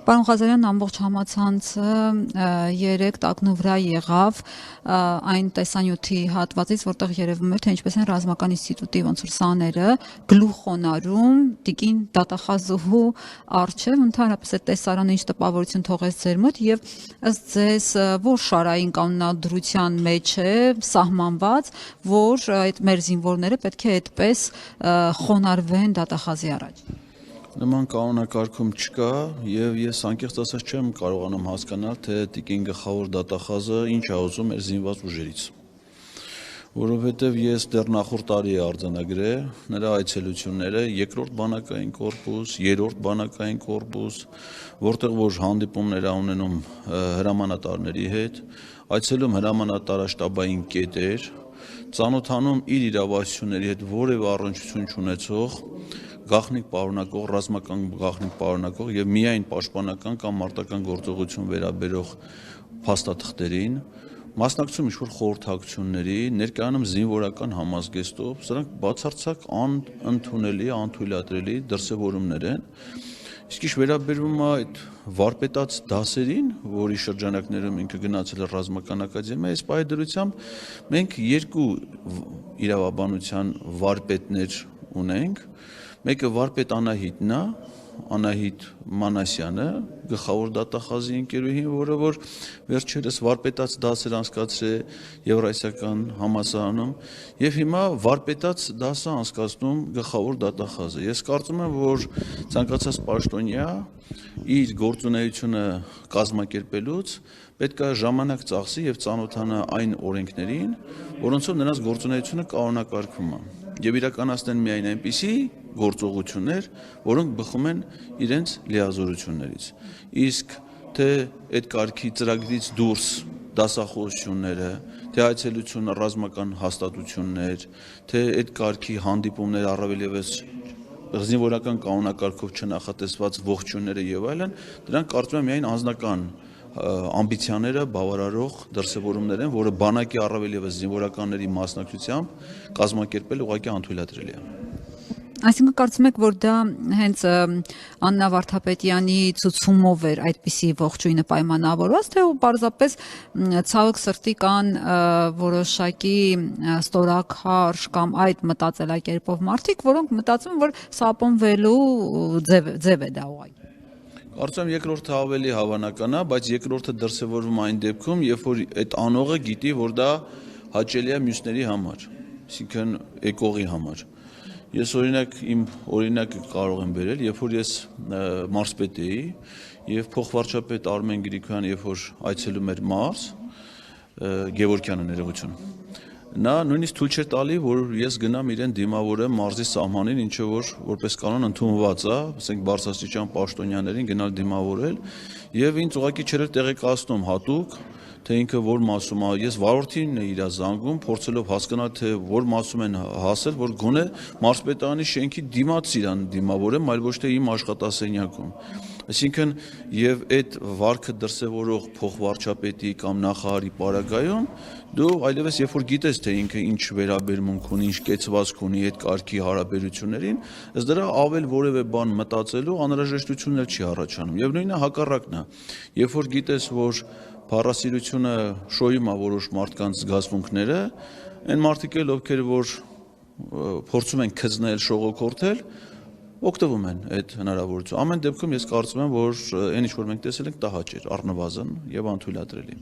Պարոն Ղազարյան, ամբողջ համացանցը երեկ տակնու վրա եղավ այն տեսանյութի հատվածից, որտեղ երևում էր, թե ինչպես են ռազմական ինստիտուտի ոնց որ սաները գլուխոնարում տիկին դատախազուհու առջև, ընդհանրապես այդ տեսարանը ինչ տպավորություն թողեց ձեր մոտ եւ ըստ ձեզ որ շարային կանոնադրության մեջ է սահմանված, որ այդ մեր զինվորները պետք է այդպես խոնարհվեն դատախազի առաջ։ Նման կանոնակարգում չկա եւ ես անկեղծ ասած չեմ կարողանում հասկանալ, թե տիկին գլխավոր դատախազը ինչ է ուզում մեր զինված ուժերից։ Որովհետեւ ես դեռ նախորդ տարի է արձանագրել նրա այցելությունները երկրորդ բանակային կորպուս, երրորդ բանակային կորպուս, որտեղ որ հանդիպումներ ունենում հրամանատարների հետ, այցելում հրամանատարաշտաբային կետեր, ծանոթանում իր իրավասությունների հետ որևէ առնչություն չունեցող գաղտնիք պարունակող, ռազմական գաղտնիք պարունակող եւ միայն պաշտպանական կամ մարտական գործողություն վերաբերող փաստաթղթերին, մասնակցում ինչ-որ խորհրդակցությունների, ներկայանում զինվորական համազգեստով, սրանք բացարձակ անընդունելի, անթույլատրելի դրսևորումներ են։ Իսկ ինչ վերաբերվում է այդ վարպետաց դասերին, որի շրջանակներում ինքը գնացել է ռազմական ակադեմիա, այս պայդրությամբ մենք երկու իրավաբանության վարպետներ ունենք։ Մեկը վարպետ Անահիտն է, Անահիտ Մանասյանը, գլխավոր դատախազի ընկերուհին, որը որ վերջերս վարպետաց դասեր անցկացրել Եվրասիական համալսարանում, եւ հիմա վարպետաց դասը անցկացնում գլխավոր դատախազը։ Ես կարծում եմ, որ ցանկացած պաշտոնյա իր գործունեությունը կազմակերպելուց պետք է ժամանակ ծախսի եւ ծանոթանա այն օրենքներին, որոնցով նրանց գործունեությունը կանոնակարգվում է եւ իրականացնեն միայն այնպիսի գործողություններ, որոնք բխում են իրենց լիազորություններից։ Իսկ թե այդ կարգի ծրագրից դուրս դասախոսությունները, թե այցելությունը ռազմական հաստատություններ, թե այդ կարգի հանդիպումներ առավել եւս զինվորական կանոնակարգով չնախատեսված ողջույնները եւ այլն, դրանք կարծում եմ միայն անձնական ամբիցիաները բավարարող դրսևորումներ են, որը բանակի առավել եւս զինվորականների մասնակցությամբ կազմակերպել ուղղակի անթույլատրելի է։ Այսինքն կարծում եք, որ դա հենց Աննա Վարդապետյանի ցուցումով էր այդպիսի ողջույնը պայմանավորված, թե պարզապես ցավոք սրտի կան որոշակի ստորաքարշ կամ այդ մտածելակերպով մարդիկ, որոնք մտածում են, որ սապոնվելու ձև է դա ուղղակի։ Կարծում եմ երկրորդը ավելի հավանական է, բայց երկրորդը դրսևորվում այն դեպքում, երբ որ այդ անողը գիտի, որ դա հաճելի է մյուսների համար, այսինքն եկողի համար։ Ես օրինակ իմ օրինակը կարող եմ բերել, երբ որ ես մարզպետ էի եւ փոխվարչապետ Արմեն Գրիգորյանը երբ որ այցելում էր մարզ, Գևորգյանը ներողություն, նա նույնիսկ թույլ չէր տալի, որ ես գնամ իրեն դիմավորեմ մարզի սահմանին, ինչը որ որպես կանոն ընդունված է, ասենք բարձրաստիճան պաշտոնյաներին գնալ դիմավորել, եւ ինձ ուղղակի չէր տեղեկացնում հատուկ, թե ինքը որ մասում է, ես վարորդին է իր զանգում, փորձելով հասկանալ, թե որ մասում են հասել, որ գոնե մարզպետարանի շենքի դիմաց իրան դիմավորեմ, այլ ոչ թե իմ աշխատասենյակում։ Այսինքն եւ այդ վարքը դրսևորող փոխվարչապետի կամ նախարարի պարագայում դու այլևս երբ որ գիտես թե ինքը ինչ վերաբերմունք ունի, ինչ կեցվածք ունի այդ կարգի հարաբերություններին, ըստ դրա ավել որևէ բան մտածելու անհրաժեշտություն էլ չի առաջանում։ Եվ նույնը հակառակն է։ Երբ որ գիտես, որ փառասիրությունը շոյում է որոշ մարդկանց զգացմունքները, այն մարդիկ էլ ովքեր որ փորձում են քծնել, շողոքորթել, օգտվում են այդ հնարավորությունից։ Ամեն դեպքում ես կարծում եմ, որ այն ինչ որ մենք տեսել ենք, դա հաճ էր, առնվազն եւ անթույլատրելի։